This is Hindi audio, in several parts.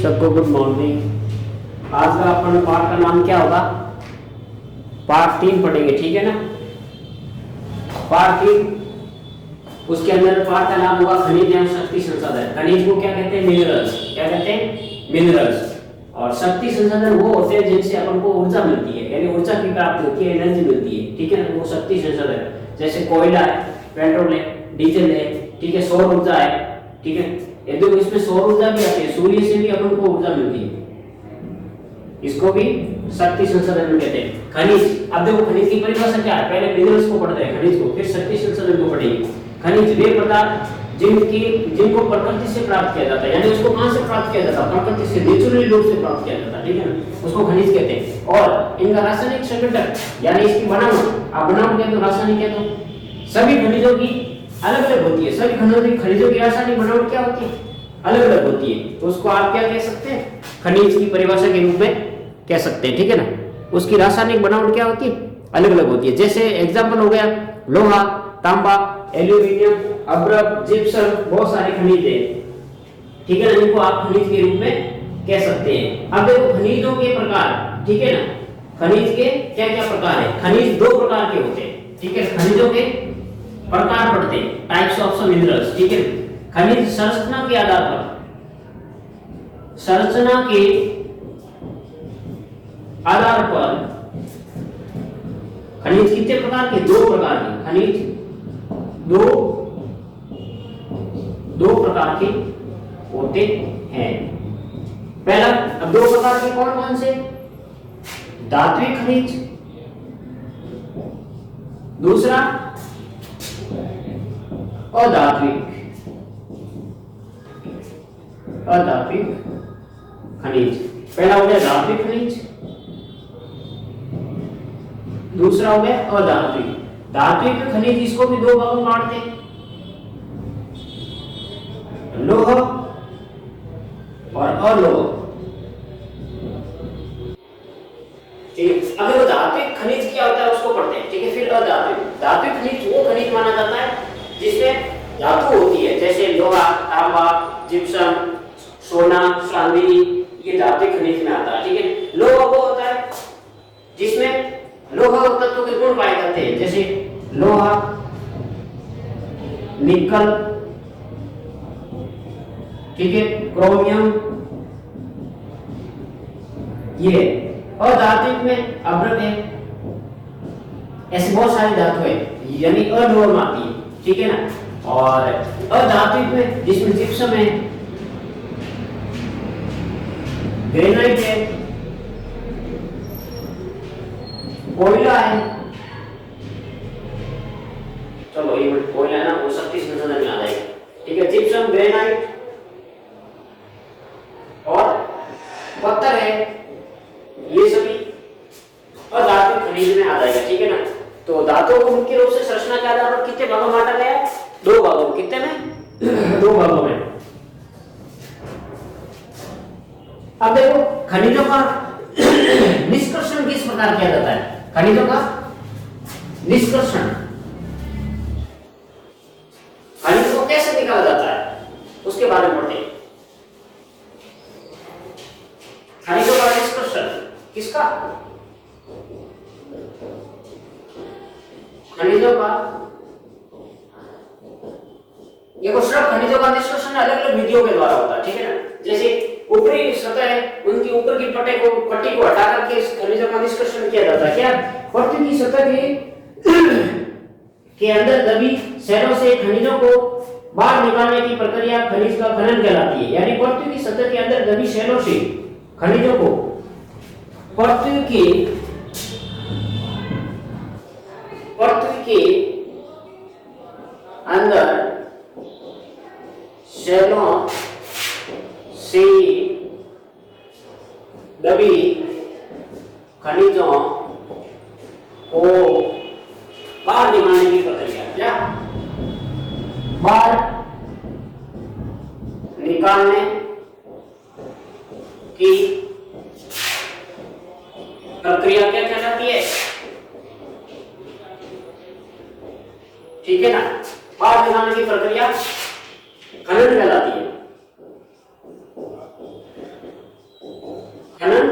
सबको गुड मॉर्निंग। आज का अपन पाठ का नाम क्या होगा? पाठ 3 पढ़ेंगे, ठीक है ना। पाठ 3, उसके अंदर पाठ का नाम होगा खनिज एवं शक्ति संसाधन। खनिज को क्या कहते हैं? मिनरल्स। क्या कहते हैं? मिनरल्स। और शक्ति संसाधन वो होते हैं जिनसे अपन को ऊर्जा मिलती है, यानी ऊर्जा की प्राप्ति होती है, एनर्जी मिलती है, ठीक है ना। वो शक्ति संसाधन जैसे कोयला है, पेट्रोल है, डीजल है, ठीक है, सौर ऊर्जा है, ठीक है। ये देखो इसमें सौर ऊर्जा भी आती है, सूर्य से भी अपन को ऊर्जा मिलती है, इसको भी शक्ति संसाधन कहते हैं। खनिज, अब देखो खनिज की परिभाषा क्या है? पहले मिनरल्स को पढ़ते हैं, खनिज को, फिर शक्ति संसाधन को पढ़ेंगे। खनिज वे पदार्थ जिनको प्रकृति से प्राप्त किया जाता है, यानी उसको कहां से प्राप्त किया जाता है? प्रकृति से, नेचुरली रूप से प्राप्त किया जाता है, ठीक है ना, उसको खनिज कहते हैं। और इनका रासायनिक संघटक यानी इसकी बनावट, आप बनावट कहते हो, रासायनिक कहते हो। सभी खनिजों की अलग अलग होती है, सभी खनिजों की रासायनिक बनावट क्या होती है? अलग अलग होती है। तो उसको आप क्या कह सकते हैं? खनिज की परिभाषा के रूप में कह सकते हैं, ठीक है ना। उसकी रासायनिक बनावट क्या होती है? अलग अलग होती है। जैसे एग्जांपल हो गया लोहा, तांबा, एल्यूमिनियम, अब्रक, जिप्सम, बहुत सारे खनिज हैं, ठीक है ना, इनको आप खनिज के रूप में कह सकते हैं। अब देखो खनिजों के प्रकार, ठीक है ना, खनिज के क्या क्या प्रकार है? खनिज 2 प्रकार के होते हैं, ठीक है। खनिजों के प्रकार पढ़ते हैं, टाइप्स ऑफ मिनरल्स, ठीक है। खनिज संरचना के आधार पर, संरचना के आधार पर खनिज कितने प्रकार के? 2 प्रकार के खनिज, दो प्रकार के होते हैं। पहला, अब 2 प्रकार के कौन कौन से? धात्विक खनिज, दूसरा अधात्विक खनिज। पहला हो गया धात्विक खनिज, दूसरा हो गया अधात्विक। धात्विक खनिज इसको भी 2 भागों में बांटते हैं, लोह और अलोह, ठीक है। अगर वो धात्विक खनिज क्या होता है उसको पढ़ते हैं, ठीक है। फिर अधात्विक, धात्विक खनिज वो खनिज माना जाता है जिसमें धातु होती है, जैसे लोहा, तांबा, जिप्सम, सोना, चांदी, ये धात्विक खनिज में आता है, ठीक है। लोहा वो होता है जिसमें लोहा तत्वों के गुण पाए जाते हैं, जैसे लोहा, निकल, ठीक है, क्रोमियम, ये। और धात्विक में अब्रक है, ऐसी बहुत सारी धातु है, यानी अलोह में आती है, ठीक है ना। और अधात्विक में जिसमें जिप्सम है, ग्रेनाइट है, कोयला है, चलो ये कोयला है ना, वो शक्ति संसाधन में आ जाएगा, ठीक है। जिप्सम, ग्रेनाइट और पत्थर है, ये सभी अधात्विक खनिज में आ जाएगा, ठीक है ना। तो धातुओं को मुख्य रूप से संरचना के आधार पर कितने भागों में बांटा गया है? 2 भागों में। कितने में? 2 भागों में। अब देखो खनिजों का निष्कर्षण किस प्रकार किया जाता है? खनिजों का निष्कर्षण, खनिज को कैसे निकाला जाता है उसके बारे में पढ़ते हैं। खनिजों का निष्कर्षण किसका? खनिजों का, देखो सिर्फ खनिजों का निष्कर्षण अलग अलग विधियों के द्वारा होता है, ठीक है ना। जैसे ऊपरी सतह है, उनकी ऊपर की पट्टी को हटा करके खनिजों का निष्कर्षण किया जाता है। क्या? पृथ्वी की सतह के अंदर दबी शैलों से खनिजों को बाहर निकालने की प्रक्रिया खनिज का खनन कहलाती है। यानी पृथ्वी की सतह के अंदर दबी शैलों से खनिजों को पृथ्वी के अंदर शैलों से दबी खनिजों को बाहर निकालने की प्रक्रिया, क्या? बाहर निकालने की प्रक्रिया क्या कहलाती है? ठीक है ना। बाहर निकालने की प्रक्रिया खनन कहलाती है। खनन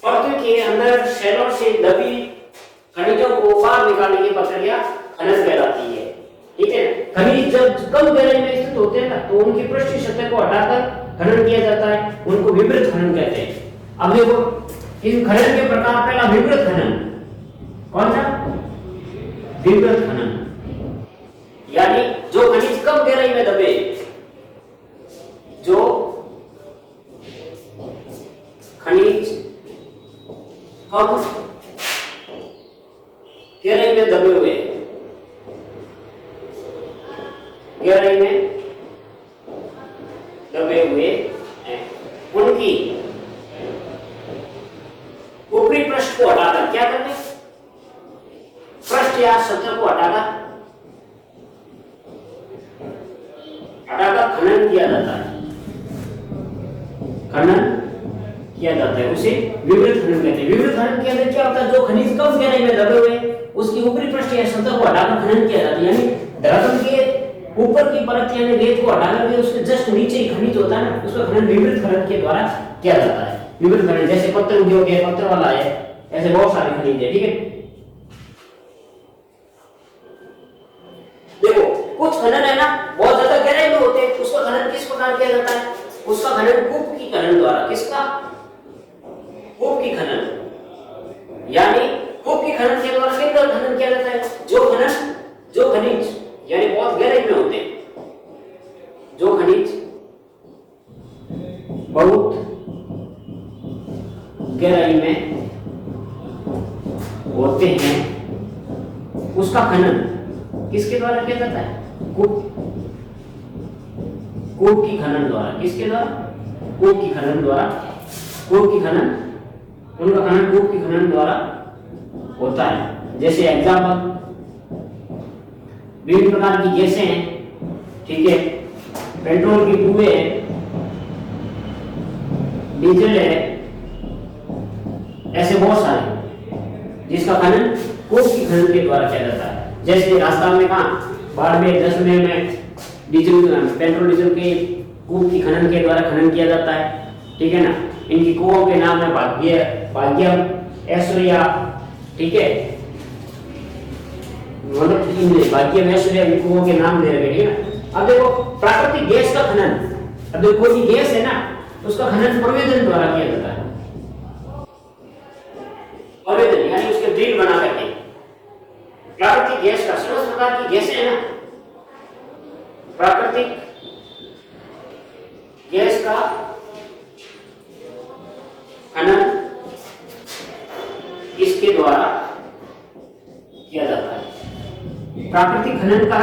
पृथ्वी के अंदर शैलों से दबी खनिजों को बाहर निकालने की प्रक्रिया खनन कहलाती है। ठीक है, खनिज जब कम गहराई में स्थित होते हैं ना तो उनकी पृष्ठीय सतह को हटाकर खनन किया जाता है, उनको विवृत खनन कहते हैं। अब देखो इन खनन के प्रकार, पहला विवृत खनन, कौन सा? विवृत खनन, यानी जो खनिज कम गहराई में दबे, जो खनिज कम गहराई में दबे हुए, गहराई में दबे हुए हैं, उनकी ऊपरी पृष्ठ को हटाकर क्या करते हैं? पृष्ठ या सतह को हटाकर खनन किया जाता है, खनन किया जाता है, उसे विवृत खनन कहते हैं। विवृत खनन के अंदर क्या होता है? जो खनिज कम गहराई में दबे हुए उसकी ऊपरी पृष्ठ या सतह को हटाकर खनन किया जाता है, यानी धरातल के ऊपर की परत यानी रेत को हटाकर के उसके जस्ट नीचे ही खनिज होता है ना, उसका खनन विवृत खनन के द्वारा किया जाता है। विवृत खनन जैसे पत्थर उद्योग है, पत्थर वाला है, ऐसे बहुत सारे खनिज है। ठीक है, देखो कुछ खनन है ना बहुत ज्यादा गहराई में होते हैं, उसका खनन किस प्रकार किया जाता है? उसका खनन कूप की खनन द्वारा। किसका? कूप की खनन, यानी कूप की खनन के द्वारा किस तरह खनन किया जाता है? जो खनिज यानी बहुत गहराई में होते हैं, जो खनिज बहुत गहराई में होते हैं उसका खनन किसके द्वारा किया जाता है? कूप की खनन द्वारा। किसके द्वारा? कूप की खनन द्वारा। कूप की खनन, उनका खनन कूप की खनन द्वारा होता है। जैसे एग्जाम्पल, विभिन्न प्रकार की गैसें हैं, ठीक है, पेट्रोल की कुएं हैं, डीजल है, ऐसे बहुत सारे जिसका खनन कूप की खनन के द्वारा किया जाता है। जैसे राजस्थान में कहा बाड़मेर, जैसलमेर में डीजल, पेट्रोल डीजल के कूप की खनन के द्वारा खनन किया जाता है। ठीक है ना, इनकी कुओं के नाम है भाग्यम, ऐश्वर्या। ठीक है, भाग्यम, ऐश्वर्या कुओं के नाम दे रखे। ठीक है, अब देखो प्राकृतिक गैस का खनन, अब देखो कोई गैस है ना उसका खनन प्रवेदन द्वारा किया जाता है। प्रवेदन यानी उसके ड्रिल बना करके। प्राकृतिक गैस का, समस्त प्रकार की गैसें है ना, प्राकृतिक गैस का खनन इसके द्वारा किया जाता है। प्राकृतिक खनन का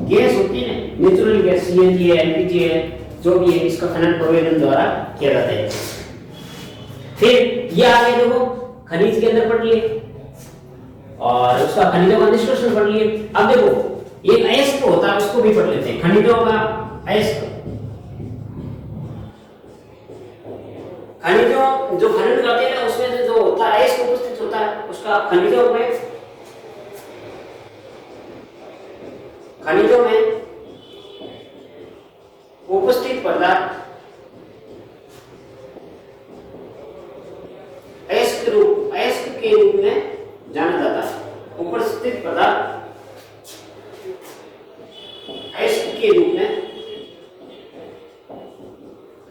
गैस होती है, नेचुरल गैस, सीएनजी है, एलपीजी है, जो भी है, इसका खनन प्रवेदन द्वारा किया जाता है। फिर ये आगे देखो खनिज के अंदर पढ़ लिए और उसका खनिजों का निष्कर्षण पढ़ लिए। अब देखो एक अयस्क होता है, उसको भी पढ़ लेते हैं, खनिजों का अयस्क। खनिजों जो खनन करते हैं ना उसमें जो होता है अयस्क उपस्थित होता है, उसका खनिजों में उपस्थित पदार्थ अयस्क के रूप में जाना जाता है। उपस्थित पदार्थ अयस्क के रूप में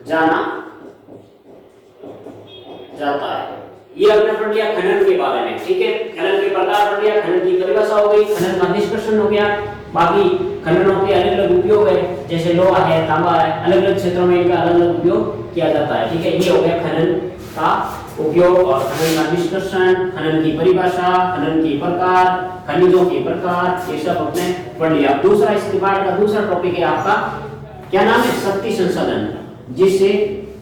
जाना जाता है। ये हमने पढ़ लिया खनन के बारे में। ठीक है, खनन के प्रकार पढ़ लिया, खनन की परिभाषा हो गई, खनन का निष्कर्षण हो गया। बाकी खननों के अलग अलग उपयोग है, जैसे लोहा है, तांबा है, अलग अलग क्षेत्रों में इनका अलग अलग उपयोग किया जाता है। ठीक है, ये हो गया खनन का उपयोग और खनन का निष्कर्षण, खनन की परिभाषा, खनन के प्रकार, खनिजों के प्रकार, ये सब हमने पढ़ लिया। दूसरा इसके बाद का दूसरा टॉपिक है आपका, क्या नाम है? शक्ति संसाधन, जिससे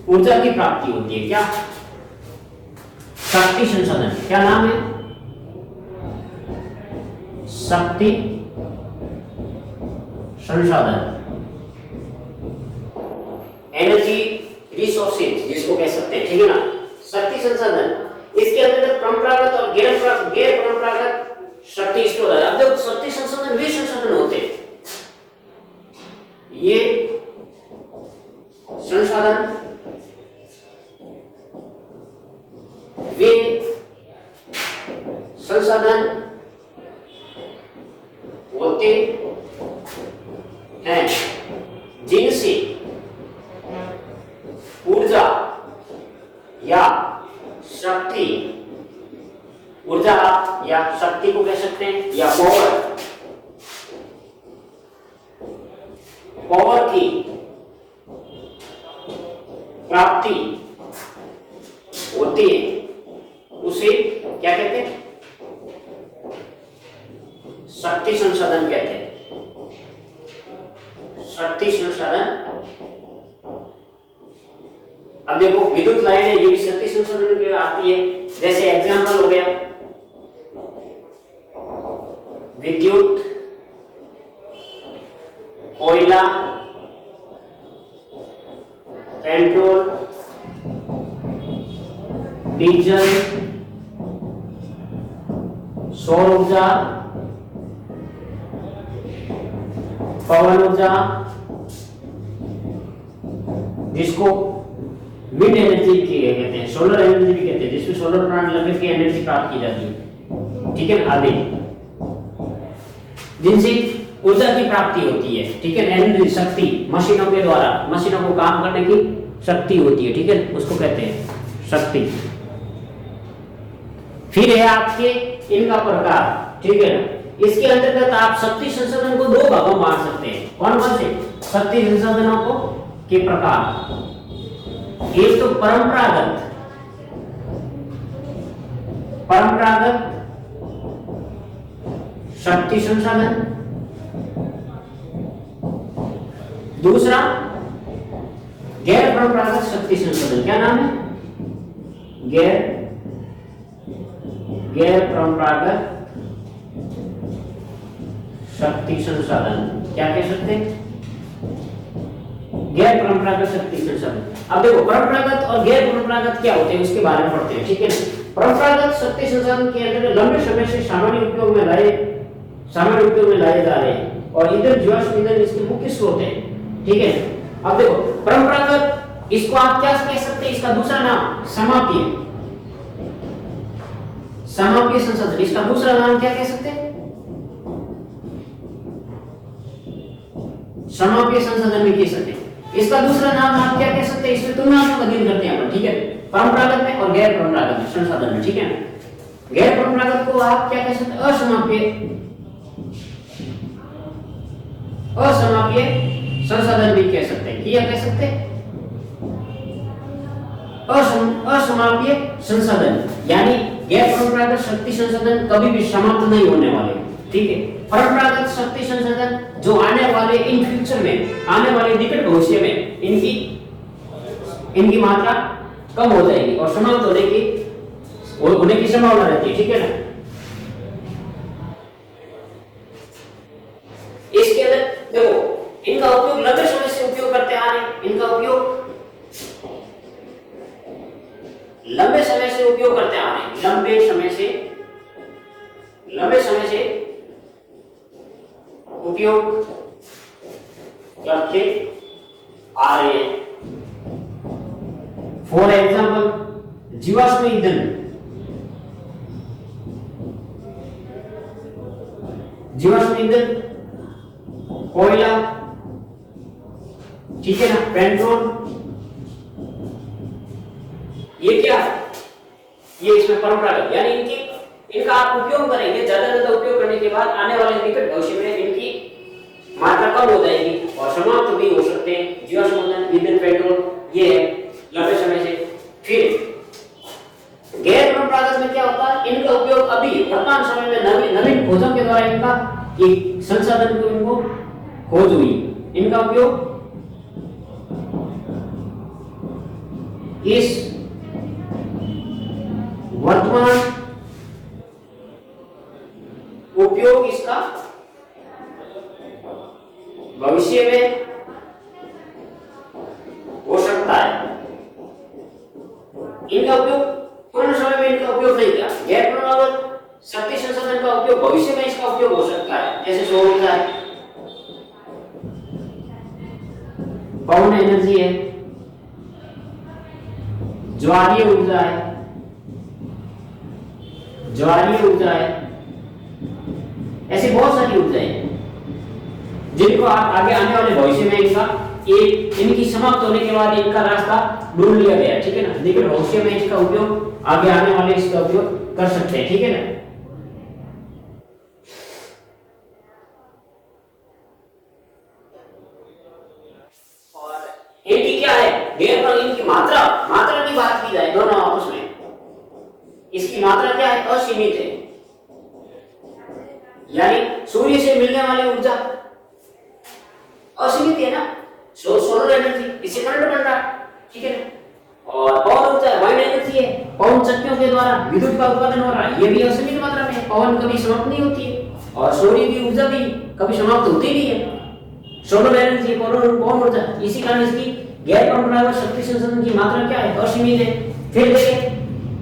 ऊर्जा की प्राप्ति होती है। क्या? शक्ति संसाधन। क्या नाम है? शक्ति संसाधन, एनर्जी रिसोर्सेज जिसको कह सकते हैं। ठीक है ना, शक्ति संसाधन। इसके अंतर्गत परंपरागत और गैर परंपरागत शक्ति स्रोत है। अब देखो शक्ति संसाधन वे संसाधन होते हैं, ये संसाधन संसाधन वे संसाधन होते हैं जिनसे ऊर्जा या शक्ति, ऊर्जा या शक्ति को कह सकते हैं, या पावर की प्राप्ति होती है, उसे क्या कहते हैं? शक्ति संसाधन कहते हैं। शक्ति संसाधन। अब देखो विद्युत लाइन है, ये भी शक्ति संसाधन में आती है। जैसे एग्जांपल हो गया विद्युत, कोयला, पेट्रोल, डीजल, सौर ऊर्जा, पवन ऊर्जा, जिसको विंड एनर्जी कहते हैं, सोलर एनर्जी भी कहते हैं, जिसमें सोलर प्लांट लगा के एनर्जी प्राप्त की जाती है, ठीक है, आदि जिनसे ऊर्जा की प्राप्ति होती है, ठीक है, एनर्जी, शक्ति, मशीनों के द्वारा, मशीनों को काम करने की शक्ति होती है, ठीक है, उसको कहते हैं शक्ति। फिर है आपके इनका प्रकार, ठीक है ना। इसके अंतर्गत आप शक्ति संसाधन को दो भागों में बांट सकते हैं। कौन कौन से शक्ति संसाधनों को के प्रकार? एक तो परंपरागत शक्ति संसाधन, दूसरा गैर परंपरागत शक्ति संसाधन। क्या नाम है? गैर परंपरागत शक्ति संसाधन। क्या कह सकते हैं? गैर परंपरागत शक्ति संसाधन। अब देखो परंपरागत और गैर परंपरागत क्या होते हैं उसके बारे में पढ़ते हैं, ठीक है ना। परंपरागत शक्ति संसाधन के अंदर लंबे समय से सामान्य उपयोग में लाए जा रहे हैं और ईंधन, जीवाश्म ईंधन इसके मुख्य स्रोत है, ठीक है। अब देखो परंपरागत, इसको आप क्या कह सकते हैं? इसका दूसरा नाम समापीय संसाधन। इसका दूसरा नाम क्या कह सकते हैं? समापीय संसाधन भी कह सकते हैं। इसका दूसरा नाम आप क्या कह सकते हैं? इसमें तुलनात्मक अध्ययन करते हैं अपन, ठीक है, परंपरागत में और गैर परंपरागत संसाधन में, ठीक है। गैर परंपरागत को आप क्या कह सकते हैं? असमापीय संसाधन भी कह सकते हैं। क्या कह सकते हैं? असमापीय संसाधन, यानी गैर परंपरागत शक्ति संसाधन कभी भी समाप्त नहीं होने वाले, ठीक है। परंपरागत शक्ति संसाधन जो आने वाले इन फ्यूचर में, आने वाले निकट भविष्य में इनकी मात्रा कम हो जाएगी और समाप्त होने की संभावना रहती है, ठीक है ना। इसके अंदर देखो इनका उपयोग लंबे समय से उपयोग करते आ रहे हैं, इनका उपयोग लंबे समय से उपयोग करते आ रहे हैं, लंबे समय से उपयोग करते आ रहे हैं। फॉर एग्जाम्पल जीवाश्म ईंधन, कोयला, ठीक है ना, पेट्रोल, ये क्या है? ये इसमें परंपरागत, यानी इनका आप उपयोग करेंगे, ज्यादा उपयोग करने के बाद आने वाले निकट भविष्य में इनकी मात्रा कम हो जाएगी और समाप्त भी हो सकते हैं। जीवाश्म ईंधन, पेट्रोल, ये है लंबे समय से। फिर गैर परंपरागत में क्या होता है? इनका उपयोग अभी वर्तमान समय में नवीन खोजों के द्वारा इनका एक संसाधन को इनको खोज हुई, इनका उपयोग इस वर्तमान उपयोग इसका भविष्य में हो सकता है। इनका उपयोग पुराने समय में इनका उपयोग नहीं किया। गैर परंपरागत शक्ति संसाधन का उपयोग भविष्य में इसका उपयोग हो सकता है, जैसे सौर ऊर्जा है, पवन एनर्जी है, ज्वारीय ऊर्जा है, ज्वारीय ऊर्जा है, ऐसी बहुत सारी ऊर्जाएं हैं जिनको आप आगे आने वाले भविष्य में इनकी समाप्त होने के बाद इनका रास्ता ढूंढ लिया गया, ठीक है ना। लेकिन भविष्य में इसका उपयोग आगे आने वाले इसका उपयोग कर सकते हैं, ठीक है ना। इनकी क्या है, गैर इनकी मात्रा की बात की जाए दोनों आपस में, इसकी मात्रा क्या है, असीमित है। यानी सूर्य से मिलने वाली ऊर्जा असीमित है ना, सोलर एनर्जी, इससे करंट बन रहा है, ठीक है ना। और पवन ऊर्जा वाइंड एनर्जी है, पवन चक्कियों के द्वारा विद्युत का उत्पादन हो रहा है, ये भी असीमित मात्रा में है। पवन कभी समाप्त नहीं होती है और सूर्य की ऊर्जा भी कभी समाप्त होती नहीं है। सोलर एनर्जी, पवन ऊर्जा, इसी कारण इसकी गैर परंपरागत शक्ति संसाधन की मात्रा क्या है, असीमित है। फिर देखिए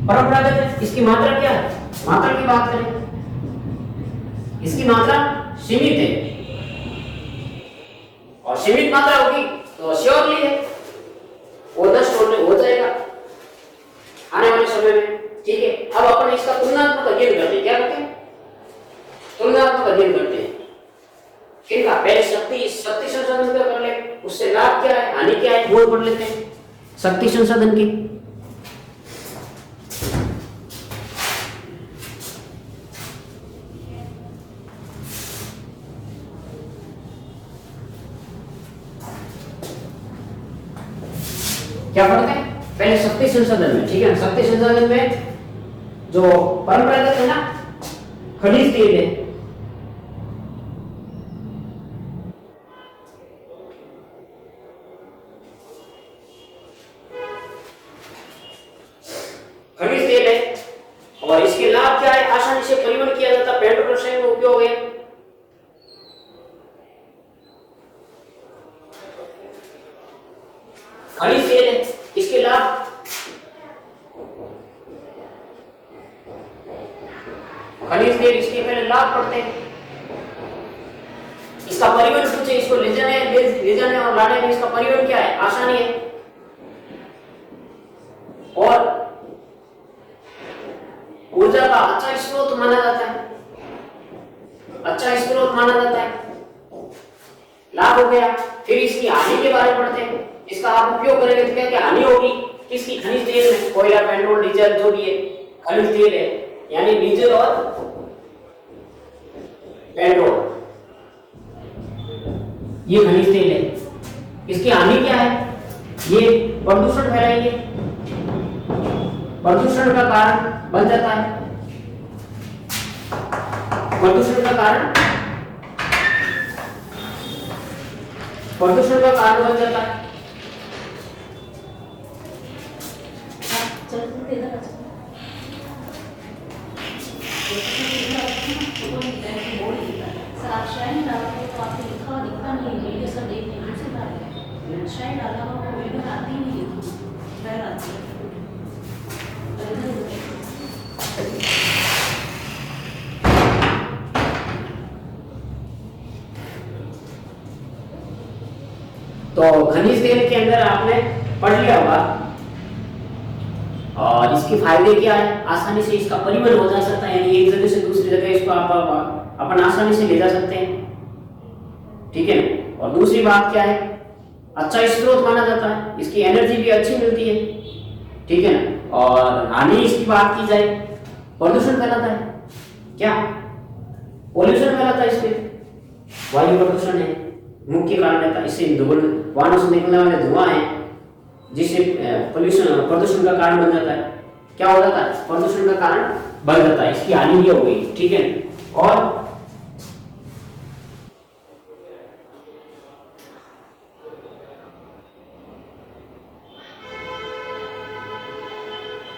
परंपरागत है, इसकी मात्रा क्या है, मात्रा की बात करें, इसकी मात्रा सीमित है और सीमित मात्रा होगी तो श्योरली है वो नष्ट हो जाएगा आने वाले समय में, ठीक है। अब अपन इसका तुलनात्मक अध्ययन करते हैं, क्या करते हैं, तुलनात्मक अध्ययन करते हैं। किनका, पहले शक्ति संसाधन का कर ले, उससे लाभ क्या है, हानि क्या है, वो पढ़ लेते हैं। शक्ति संसाधन की क्या पढ़ते हैं, पहले शक्ति संसाधन में, ठीक है। शक्ति संसाधन में जो परंपरागत है ना, खनिज तेल है, खनिज तेल है और इसके लाभ क्या है, आसानी से परिवहन किया जाता, पेट्रोल रसायन में उपयोग है। खनिज तेल है, इसके लाभ, खनिज तेल इसके पहले लाभ पड़ते हैं। इसका परिवहन कुछ है, इसको ले जाने और लाने में इसका परिवहन क्या है, आसानी है। और ऊर्जा का अच्छा स्रोत माना जाता है, अच्छा स्रोत माना जाता है, लाभ हो गया। फिर इसकी हानि के बारे में पढ़ते हैं, इसका आप उपयोग करेंगे तो क्या क्या हानि होगी, किसकी, खनिज तेल में, कोयला, पेट्रोल, डीजल जो भी है खनिज तेल है, यानी डीजल और पेट्रोल ये खनिज तेल है। इसकी हानि क्या है, ये प्रदूषण फैलाएंगे, प्रदूषण का कारण बन जाता है, प्रदूषण का कारण बन जाता है। तो खनिज तेल के अंदर आपने पढ़ लिया होगा और इसके फायदे क्या है, आसानी से इसका परिवहन हो जा सकता है, यानी एक जगह से दूसरी जगह इसको आप अपन आसानी से ले जा सकते हैं, ठीक है। और दूसरी बात क्या है, अच्छा स्रोत माना जाता है, इसकी एनर्जी भी अच्छी मिलती है, ठीक है ना। और हानि इसकी बात की जाए, प्रदूषण फैलाता है, क्या पॉल्यूशन फैलाता है, इसमें वायु प्रदूषण है मुख्य कारण रहता है। इससे वाहनों से निकलने वाले धुआं है जिससे प्रदूषण का कारण बन जाता है, क्या हो जाता है, प्रदूषण का कारण बन जाता है। इसकी हानि ये हो गई, ठीक है। और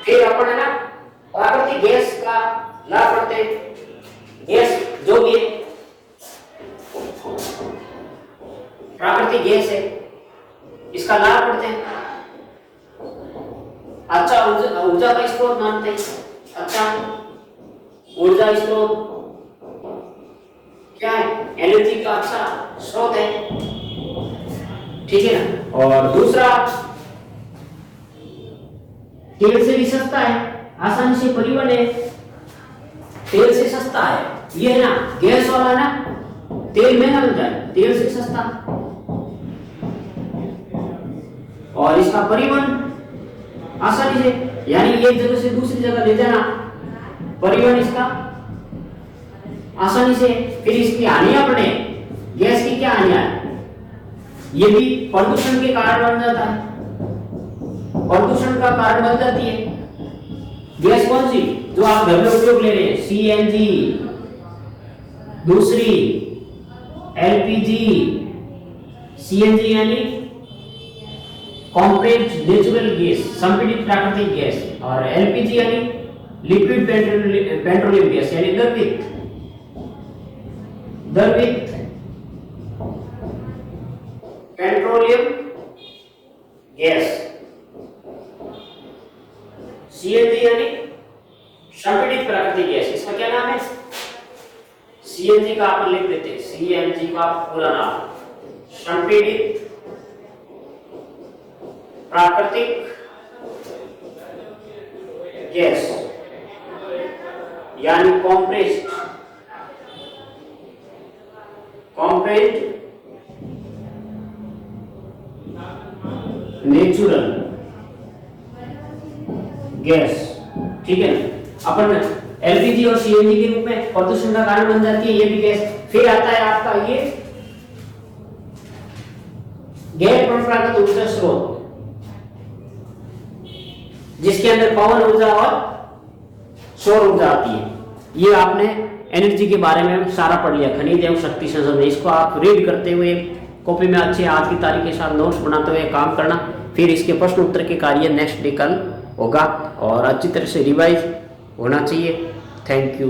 फिर अपन है ना प्राकृतिक गैस का लाभ करते हैं, गैस जो भी प्राकृतिक गैस है इसका लाभ करते हैं, अच्छा ऊर्जा का स्रोत मानते हैं, अच्छा ऊर्जा स्रोत क्या है, एनर्जी का अच्छा स्रोत है, ठीक है ना। और दूसरा तेल से भी सस्ता है, आसानी से परिवहन है, तेल से सस्ता है। ये है ना गैस वाला है ना, तेल महंगा मिलता है, तेल से सस्ता, और इसका परिवहन आसानी से, यानी एक जगह से दूसरी जगह ले जाना, परिवहन इसका आसानी से। फिर इसकी हानियां पड़े, गैस की क्या हानियां है, ये भी प्रदूषण के कारण बन जाता है, प्रदूषण का कारण बन जाती है गैस। कौन सी जो आप घर में उपयोग ले रहे हैं, सीएनजी, दूसरी एलपीजी, सीएनजी यानी कॉम्प्रेस्ड नेचुरल गैस, संपीड़ित प्राकृतिक गैस, और एलपीजी यानी लिक्विड पेट्रोलियम गैस, यानी द्रवित पेट्रोलियम गैस। सीएनजी यानी संपीड़ित प्राकृतिक गैस, इसका क्या नाम है, सीएनजी का अपन लिख देते हैं, सीएनजी का पूरा नाम संपीड़ित प्राकृतिक गैस, यानी कॉम्प्रेस्ड नेचुरल गैस, ठीक है ना। अपन एलपीजी और सीएनजी के रूप में प्रदूषण का कारण बन जाती है ये भी गैस। फिर आता है आपका ये गैर परंपरागत ऊर्जा स्रोत, जिसके अंदर पवन ऊर्जा और सौर ऊर्जा आती है। ये आपने एनर्जी के बारे में सारा पढ़ लिया, खनिज एवं शक्ति संसाधन। इसको आप रीड करते हुए कॉपी में अच्छे आज की तारीख के साथ नोट्स बनाते हुए काम करना। फिर इसके प्रश्न उत्तर के कार्य नेक्स्ट डे कल होगा, और अच्छी तरह से रिवाइज होना चाहिए। Thank you.